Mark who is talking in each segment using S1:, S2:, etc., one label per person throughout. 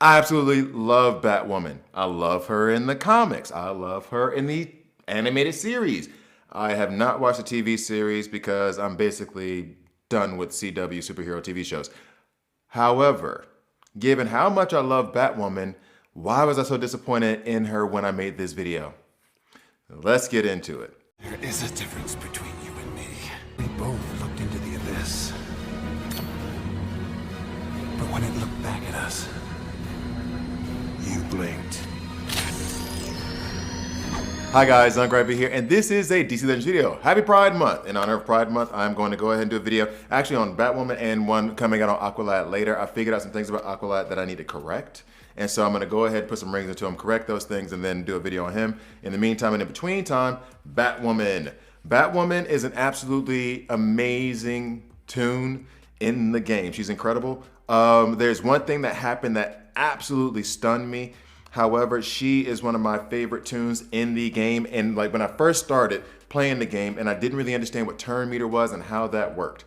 S1: I absolutely love Batwoman. I love her in the comics. I love her in the animated series. I have not watched the TV series because I'm basically done with CW superhero TV shows. However, given how much I love Batwoman, why was I so disappointed in her when I made this video? Let's get into it.
S2: There is a difference between you and me. We both looked into the abyss. But when it looked back at us, you blinked.
S1: Hi guys, Ungravy here, and this is a DC Legends video. Happy Pride Month! In honor of Pride Month, I'm going to go ahead and do a video actually on Batwoman and one coming out on Aqualad later. I figured out some things about Aqualad that I need to correct. And so I'm going to go ahead and put some rings into him, correct those things, and then do a video on him. In the meantime and in between time, Batwoman. Batwoman is an absolutely amazing tune in the game. She's incredible. There's one thing that happened that absolutely stunned me. However, she is one of my favorite tunes in the game. And like when I first started playing the game and I didn't really understand what turn meter was and how that worked.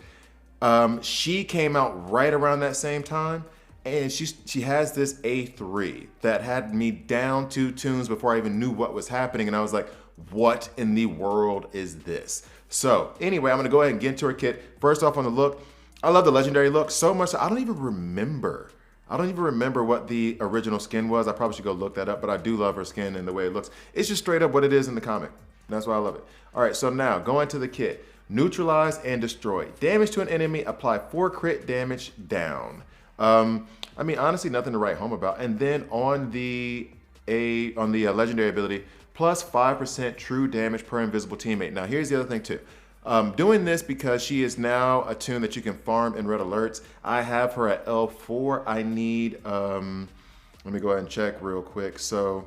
S1: She came out right around that same time. And she has this A3 that had me down 2 tunes before I even knew what was happening. And I was like, what in the world is this? So anyway, I'm gonna go ahead and get into her kit. First off on the look, I love the legendary look so much that I don't even remember what the original skin was. I probably should go look that up, but I do love her skin and the way it looks. It's just straight up what it is in the comic. That's why I love it. All right, so now going to the kit. Neutralize and destroy. Damage to an enemy, apply 4 crit damage down. I mean, honestly, nothing to write home about. And then on the legendary ability, plus 5% true damage per invisible teammate. Now, here's the other thing too. Doing this because she is now a tune that you can farm in red alerts. I have her at L4. I need, let me go ahead and check real quick. So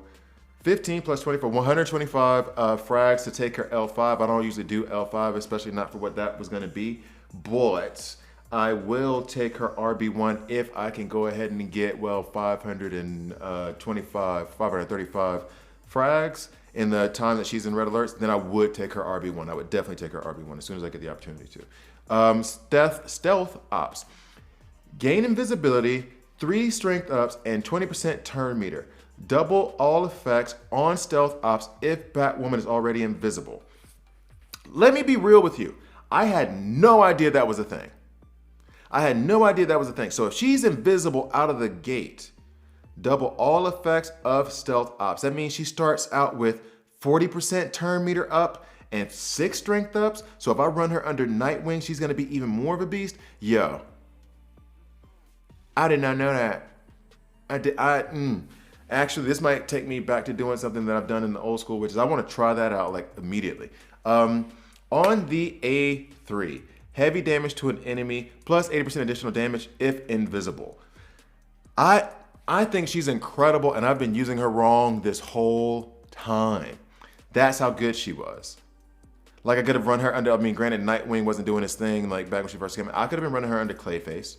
S1: 15 plus 24, 125 frags to take her L5. I don't usually do L5, especially not for what that was gonna be, but I will take her RB1 if I can go ahead and get, well, 535 frags in the time that she's in red alerts. Then I would take her RB1. I would definitely take her RB1 as soon as I get the opportunity to. Stealth ops. Gain invisibility, 3 strength ups, and 20% turn meter. Double all effects on stealth ops if Batwoman is already invisible. Let me be real with you. I had no idea that was a thing. So if she's invisible out of the gate, double all effects of stealth ops. That means she starts out with 40% turn meter up and 6 strength ups. So if I run her under Nightwing, she's gonna be even more of a beast. Yo, I did not know that. Actually, this might take me back to doing something that I've done in the old school, which is I wanna try that out like immediately. On the A3, heavy damage to an enemy, plus 80% additional damage if invisible. I think she's incredible, and I've been using her wrong this whole time. That's how good she was. Like I could have run her under, I mean, granted Nightwing wasn't doing his thing like back when she first came out. I could have been running her under Clayface.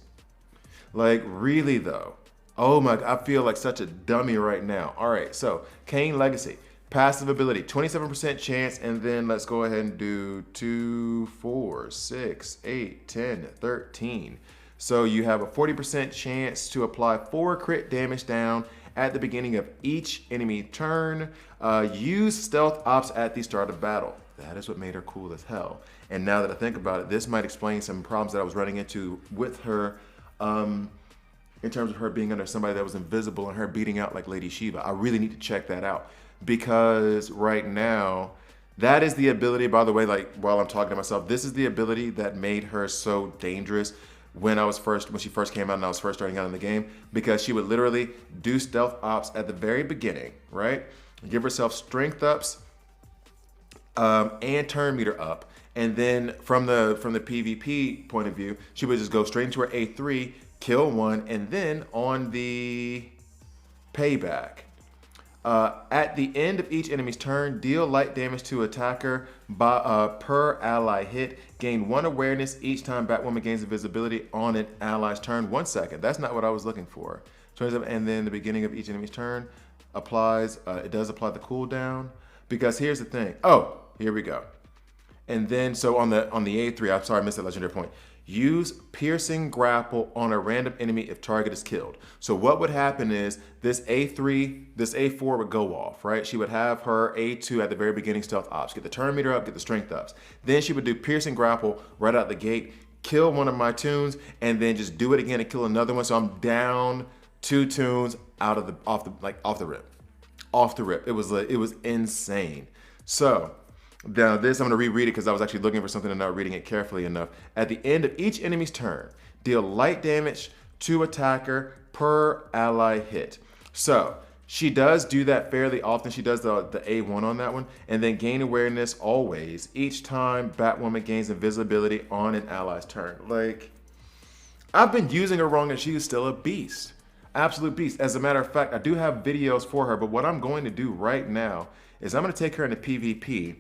S1: Like really though. Oh my, I feel like such a dummy right now. All right, so Kane Legacy. Passive ability, 27% chance, and then let's go ahead and do 2, 4, 6, 8, 10, 13. So you have a 40% chance to apply 4 crit damage down at the beginning of each enemy turn. Use stealth ops at the start of battle. That is what made her cool as hell. And now that I think about it, this might explain some problems that I was running into with her in terms of her being under somebody that was invisible and her beating out like Lady Shiva. I really need to check that out. Because right now, that is the ability, by the way, like while I'm talking to myself, this is the ability that made her so dangerous when she first came out and I was first starting out in the game, because she would literally do stealth ops at the very beginning, right? Give herself strength ups and turn meter up. And then from the PvP point of view, she would just go straight into her A3, kill one, and then on the payback, at the end of each enemy's turn, deal light damage to attacker per ally hit. Gain 1 awareness each time Batwoman gains invisibility on an ally's turn. 1 second. That's not what I was looking for. 27, and then the beginning of each enemy's turn applies. It does apply the cooldown. Because here's the thing. Oh, here we go. And then so on the A3, I'm sorry, I missed that legendary point. Use piercing grapple on a random enemy if target is killed. So what would happen is this A3, this A4 would go off, right? She would have her A2 at the very beginning stealth ops, get the turn meter up, get the strength ups. Then she would do piercing grapple right out the gate, kill one of my tunes, and then just do it again and kill another one. So I'm down 2 tunes off the rip. It was insane. So now this, I'm gonna reread it because I was actually looking for something and not reading it carefully enough. At the end of each enemy's turn, deal light damage to attacker per ally hit. So she does do that fairly often. She does the A1 on that one, and then gain awareness always each time Batwoman gains invisibility on an ally's turn. Like, I've been using her wrong and she is still a beast. Absolute beast. As a matter of fact, I do have videos for her, but what I'm going to do right now is I'm gonna take her into PvP.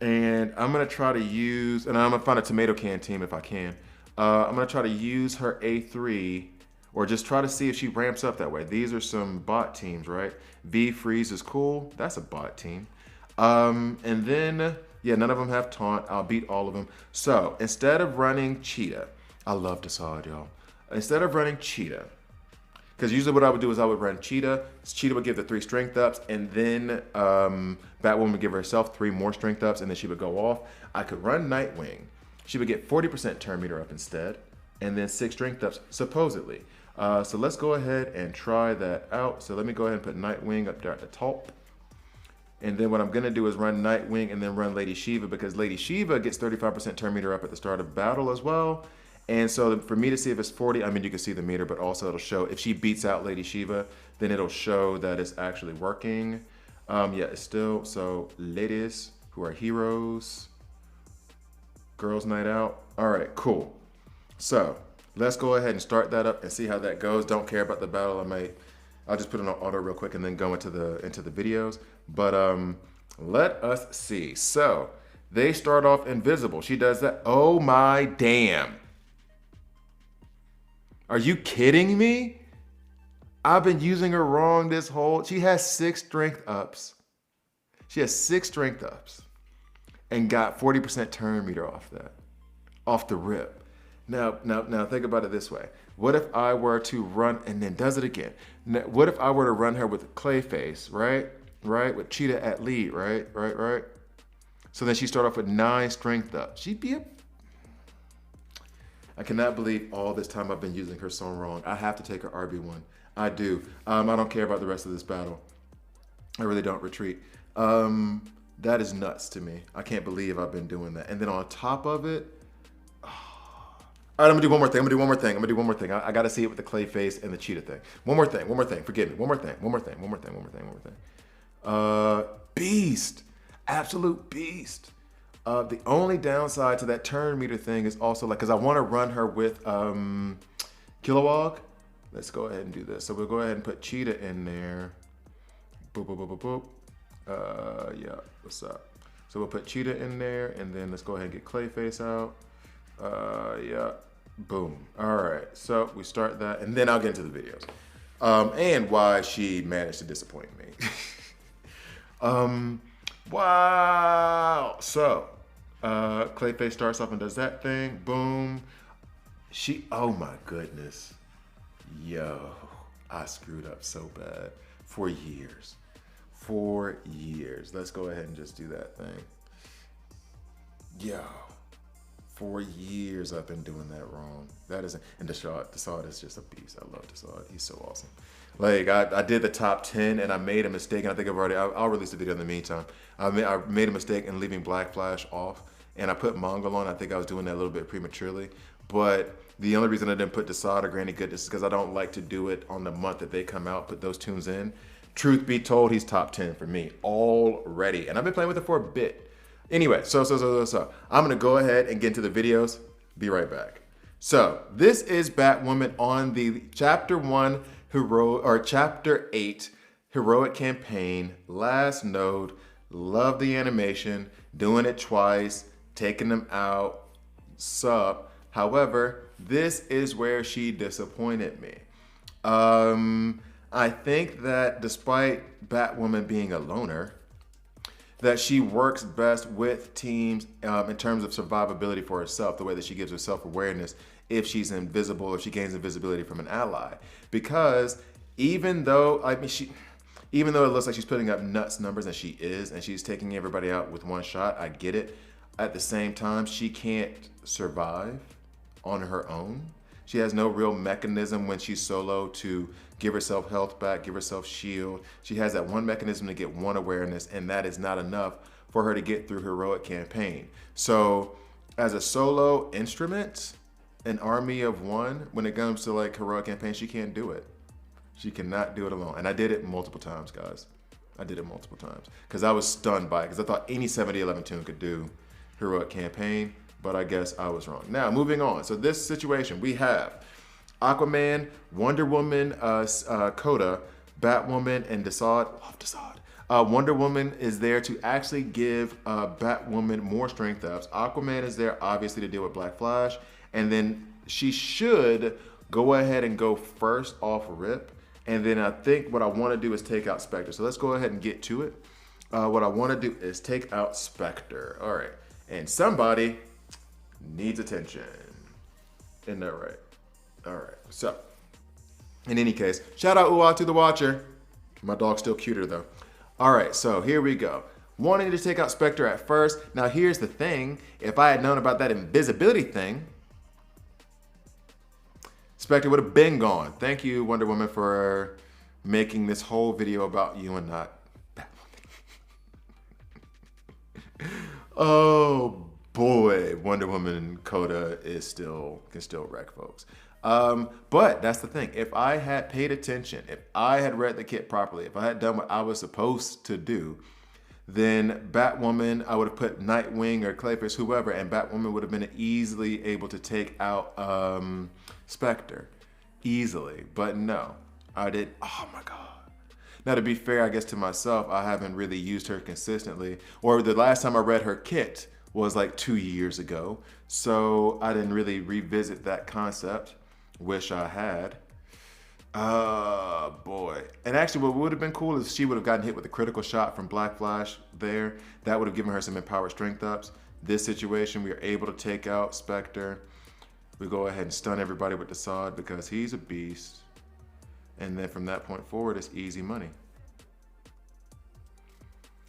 S1: And I'm gonna try to use, and I'm gonna find a tomato can team if I can. I'm gonna try to use her A3, or just try to see if she ramps up that way. These are some bot teams, right? V freeze is cool. That's a bot team. And then, yeah, none of them have taunt. I'll beat all of them. So instead of running Cheetah, I love Desaad, y'all. Instead of running Cheetah, because usually what I would do is I would run Cheetah. Cheetah would give the 3 strength ups, and then Batwoman would give herself 3 more strength ups, and then she would go off. I could run Nightwing. She would get 40% turn meter up instead, and then 6 strength ups, supposedly. So let's go ahead and try that out. So let me go ahead and put Nightwing up there at the top. And then what I'm gonna do is run Nightwing and then run Lady Shiva, because Lady Shiva gets 35% turn meter up at the start of battle as well. And so for me to see if it's 40, I mean, you can see the meter, but also it'll show if she beats out Lady Shiva, then it'll show that it's actually working. Yeah, it's still, so ladies who are heroes, girls night out. All right, cool. So let's go ahead and start that up and see how that goes. Don't care about the battle. I'll just put it on auto real quick and then go into the videos. But let us see. So they start off invisible. She does that. Oh my damn. Are you kidding me? I've been using her wrong this whole, she has 6 strength ups. She has 6 strength ups and got 40% turn meter off that, off the rip. Now think about it this way. What if I were to run, and then does it again? Now, what if I were to run her with Clayface, right? With Cheetah at lead, right? So then she start off with 9 strength up. She'd be a, I cannot believe all this time I've been using her so wrong. I have to take her RB1. I do. I don't care about the rest of this battle. I really don't. Retreat. That is nuts to me. I can't believe I've been doing that. And then on top of it, all right, I'm gonna do one more thing. I gotta see it with the clay face and the cheetah thing. One more thing. Forgive me. One more thing. Beast. Absolute beast. The only downside to that turn meter thing is also like, because I want to run her with Kilowog. Let's go ahead and do this. So we'll go ahead and put Cheetah in there. Boop, boop, boop, boop, boop. Yeah, what's up? So we'll put Cheetah in there, and then let's go ahead and get Clayface out. Yeah, boom. All right, so we start that, and then I'll get into the videos. And why she managed to disappoint me. Wow. So Clayface starts off and does that thing. Boom. Oh my goodness. Yo, I screwed up so bad for years. Let's go ahead and just do that thing. Yo, for years I've been doing that wrong. That isn't, and Desaad is just a beast. I love Desaad. He's so awesome. Like I did the top 10 and I made a mistake, and I think I'll release the video in the meantime. I made a mistake in leaving Black Flash off, and I put Mongol on. I think I was doing that a little bit prematurely, but the only reason I didn't put Desaad or Granny Goodness is because I don't like to do it on the month that they come out, put those tunes in. Truth be told, he's top 10 for me already, and I've been playing with it for a bit. Anyway, so I'm gonna go ahead and get into the videos. Be right back. So this is Batwoman on the Chapter 1 Chapter 8 Heroic Campaign, last node. Love the animation, doing it twice, taking them out, sup. However, this is where she disappointed me. I think that despite Batwoman being a loner, that she works best with teams in terms of survivability for herself, the way that she gives her self-awareness if she's invisible, if she gains invisibility from an ally. Because even though even though it looks like she's putting up nuts numbers, and she is, and she's taking everybody out with one shot, I get it. At the same time, she can't survive on her own. She has no real mechanism when she's solo to give herself health back, give herself shield. She has that one mechanism to get one awareness, and that is not enough for her to get through heroic campaign. So as a solo instrument, an army of one, when it comes to like heroic campaign, she can't do it. She cannot do it alone. And I did it multiple times, guys. I did it multiple times because I was stunned by it, because I thought any 7011 tune could do heroic campaign, but I guess I was wrong. Now, moving on. So this situation, we have Aquaman, Wonder Woman, Coda, Batwoman, and Desaad. Love Desaad. Wonder Woman is there to actually give Batwoman more strength ups. Aquaman is there, obviously, to deal with Black Flash. And then she should go ahead and go first off rip. And then I think what I want to do is take out Spectre. So let's go ahead and get to it. What I want to do is take out Spectre. All right. And somebody needs attention. Isn't that right? All right. So, in any case, shout out Uwa to the Watcher. My dog's still cuter though. All right. So here we go. Wanting to take out Spectre at first. Now here's the thing. If I had known about that invisibility thing, Spectre would have been gone. Thank you, Wonder Woman, for making this whole video about you and not Batwoman. Oh boy, Wonder Woman Coda can still wreck folks. But that's the thing. If I had paid attention, if I had read the kit properly, if I had done what I was supposed to do, then Batwoman, I would have put Nightwing or Clayface, whoever, and Batwoman would have been easily able to take out Spectre. Easily. But no, I did. Oh my God. Now, to be fair, I guess to myself, I haven't really used her consistently. Or the last time I read her kit was like 2 years ago. So I didn't really revisit that concept. Wish I had. Boy. And actually, what would have been cool is she would have gotten hit with a critical shot from Black Flash there. That would have given her some empowered strength ups. This situation, we are able to take out Spectre. We go ahead and stun everybody with Desaad because he's a beast. And then from that point forward, it's easy money.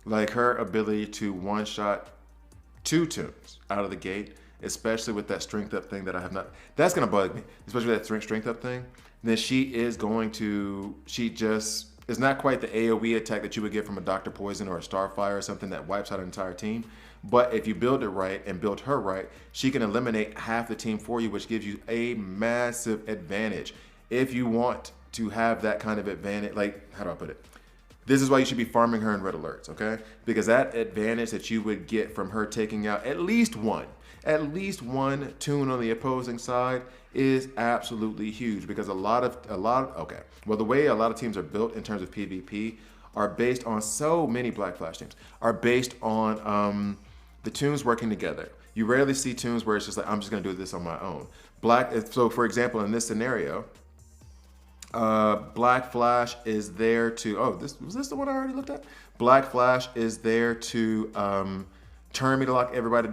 S1: Like her ability to one-shot 2 tunes out of the gate, especially with that strength up thing that I have not. That's going to bug me, especially with that strength up thing. Then she is going to, she just is not quite the AoE attack that you would get from a Dr. Poison or a Starfire or something that wipes out an entire team. But if you build it right and build her right, she can eliminate half the team for you, which gives you a massive advantage. If you want to have that kind of advantage, like, how do I put it? This is why you should be farming her in red alerts, okay? Because that advantage that you would get from her taking out at least one tune on the opposing side is absolutely huge, because the way a lot of teams are built in terms of PvP are based on, so many Black Flash teams are based on the tunes working together. You rarely see tunes where it's just like, I'm just gonna do this on my own. So for example, in this scenario, Black Flash is there to, was this the one I already looked at? Black Flash is there to turn me to lock everybody,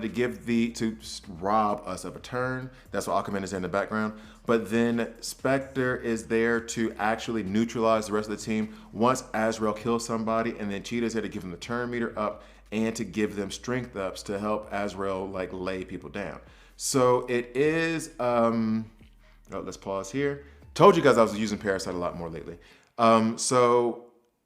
S1: to rob us of a turn. That's what Aquaman is there in the background. But then Spectre is there to actually neutralize the rest of the team once Azrael kills somebody, and then Cheetah's there to give them the turn meter up and to give them strength ups to help Azrael like lay people down. So it is, let's pause here. Told you guys I was using Parasite a lot more lately. So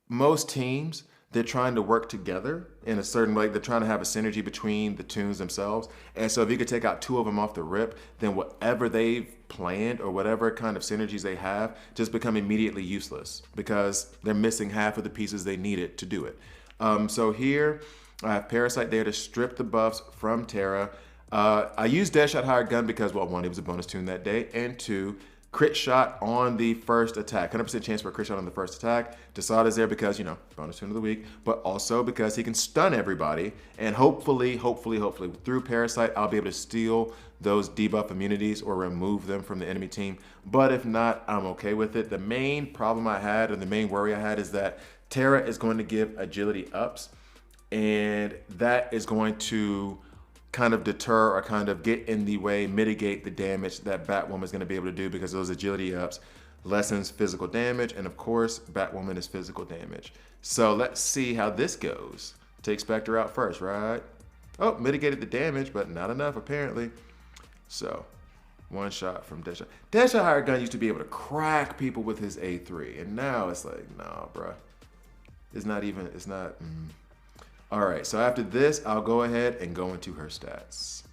S1: most teams, they're trying to work together in a certain way. They're trying to have a synergy between the tunes themselves. And so if you could take out 2 of them off the rip, then whatever they've planned or whatever kind of synergies they have just become immediately useless because they're missing half of the pieces they needed to do it. So here I have Parasite there to strip the buffs from Terra. I used Deadshot Hired Gun because, well, 1, it was a bonus tune that day, and 2, crit shot on the first attack. 100% chance for a crit shot on the first attack. Desaad is there because, bonus tune of the week, but also because he can stun everybody. And hopefully, through Parasite, I'll be able to steal those debuff immunities or remove them from the enemy team. But if not, I'm okay with it. The main problem I had, and the main worry I had, is that Terra is going to give agility ups. And that is going to kind of deter or kind of get in the way, mitigate the damage that Batwoman is going to be able to do, because those agility ups lessens physical damage. And of course, Batwoman is physical damage. So let's see how this goes. Take Spectre out first, right? Oh, mitigated the damage, but not enough apparently. So one shot from Deadshot. Deadshot Hired Gun used to be able to crack people with his A3. And now it's like, nah, bruh. It's not even, it's not. All right, so after this, I'll go ahead and go into her stats.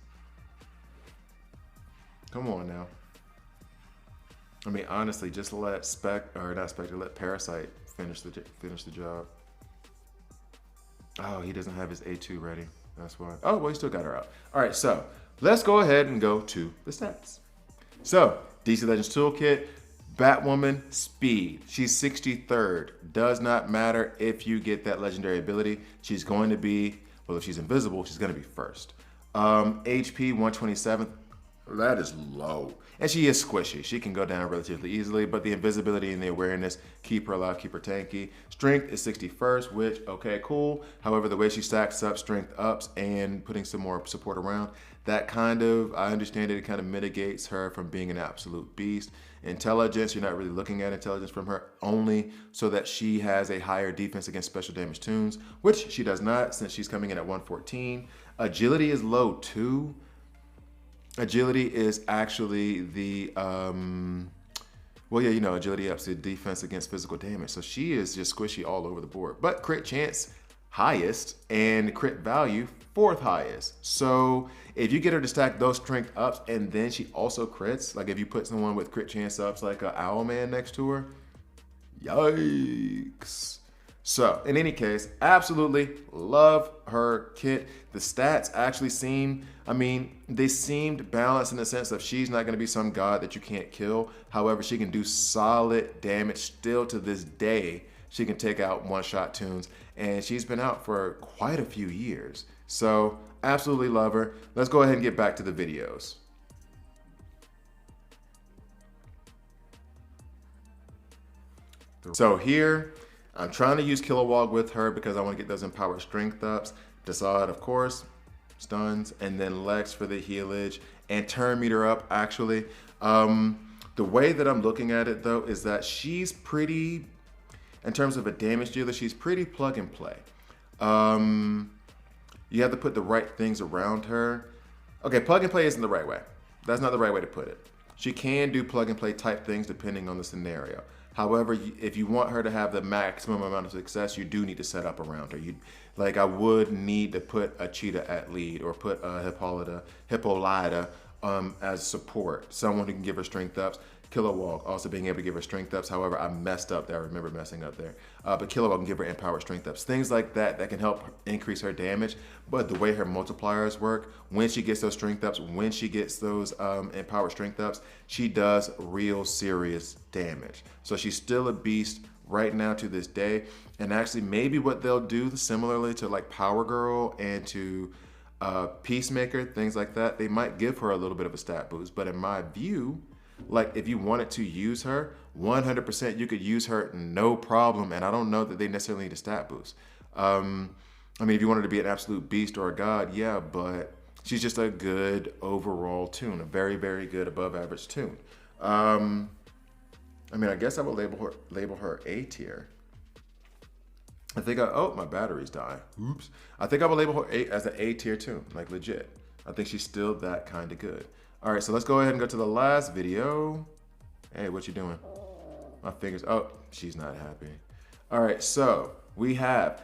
S1: Come on now. I mean, honestly, just let let Parasite finish the job. Oh, he doesn't have his A2 ready. That's why. Oh, well, he still got her out. All right, so let's go ahead and go to the stats. So, DC Legends Toolkit, Batwoman, speed. She's 63rd. Does not matter if you get that legendary ability. She's going to be, well, if she's invisible, she's going to be first. HP, 127th. That is low. And she is squishy. She can go down relatively easily, but the invisibility and the awareness keep her alive, keep her tanky. Strength is 61st, which, okay, cool. However, the way she stacks up strength ups and putting some more support around, that kind of, I understand it kind of mitigates her from being an absolute beast. Intelligence, you're not really looking at intelligence from her, only so that she has a higher defense against special damage tunes, which she does not since she's coming in at 114. Agility is low too. Agility is actually the, well, yeah, you know, agility ups the defense against physical damage. So she is just squishy all over the board. But crit chance, highest, and crit value, 4th highest. So if you get her to stack those strength ups and then she also crits, like if you put someone with crit chance ups like a Owlman next to her, yikes. So in any case, absolutely love her kit. The stats actually seem, I mean, they seemed balanced in the sense of she's not going to be some god that you can't kill. However, she can do solid damage still to this day. She can take out one-shot tunes, and she's been out for quite a few years. So absolutely love her. Let's go ahead and get back to the videos. So here, I'm trying to use Kilowog with her because I want to get those empowered strength ups. Desaad, of course, stuns, and then Lex for the healage and turn meter up, actually. The way that I'm looking at it, though, is that she's pretty, in terms of a damage dealer, she's pretty plug and play. You have to put the right things around her. Okay, plug and play isn't the right way. That's not the right way to put it. She can do plug and play type things depending on the scenario. However, if you want her to have the maximum amount of success, you do need to set up around her. Like I would need to put a Cheetah at lead or put a Hippolyta as support. Someone who can give her strength ups. Kilowog also being able to give her strength ups. However, I messed up there. I remember messing up there. But Kilowog can give her empowered strength ups. Things like that that can help increase her damage. But the way her multipliers work, when she gets those strength ups, when she gets those empowered strength ups, she does real serious damage. So she's still a beast right now to this day. And actually maybe what they'll do similarly to like Power Girl and to Peacemaker, things like that, they might give her a little bit of a stat boost. But in my view, like if you wanted to use her, 100% you could use her no problem. And I don't know that they necessarily need a stat boost. I mean, if you wanted to be an absolute beast or a god, yeah, but she's just a good overall tune, a very, very good above average tune. I mean, I guess I would label her A tier. I think oh, my battery's dying. Oops. I think I would label her as an A tier tune, like legit. I think she's still that kind of good. All right, so let's go ahead and go to the last video. Hey, what you doing? My fingers, oh, she's not happy. All right, so we have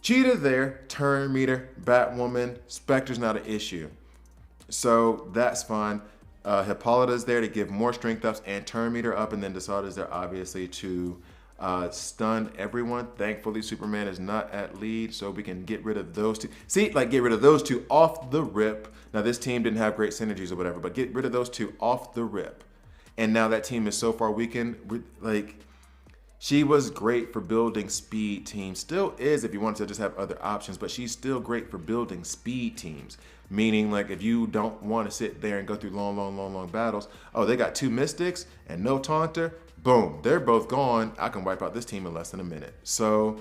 S1: Cheetah there, turn meter, Batwoman, Spectre's not an issue. So that's fine. Hippolyta's there to give more strength ups and turn meter up, and then Desaad is there obviously to stun everyone. Thankfully, Superman is not at lead, so we can get rid of those two. See, like get rid of those two off the rip. Now this team didn't have great synergies or whatever, but get rid of those two off the rip. And now that team is so far weakened. Like, she was great for building speed teams. Still is if you wanted to just have other options, but she's still great for building speed teams. Meaning, like, if you don't want to sit there and go through long battles, oh, they got two Mystics and no Taunter, boom, they're both gone. I can wipe out this team in less than a minute. So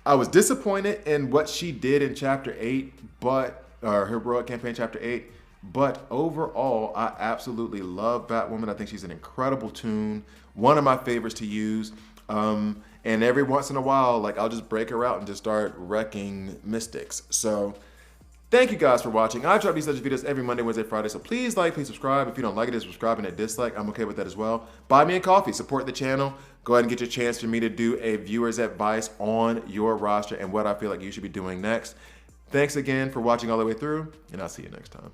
S1: I was disappointed in what she did in Chapter 8, but her heroic campaign Chapter 8. But overall, I absolutely love Batwoman. I think she's an incredible tune, one of my favorites to use. And every once in a while, like, I'll just break her out and just start wrecking mystics. So thank you guys for watching. I drop these such videos every Monday, Wednesday, Friday. So please like, please subscribe. If you don't like it, hit subscribe and a dislike. I'm okay with that as well. Buy me a coffee, support the channel. Go ahead and get your chance for me to do a viewer's advice on your roster and what I feel like you should be doing next. Thanks again for watching all the way through, and I'll see you next time.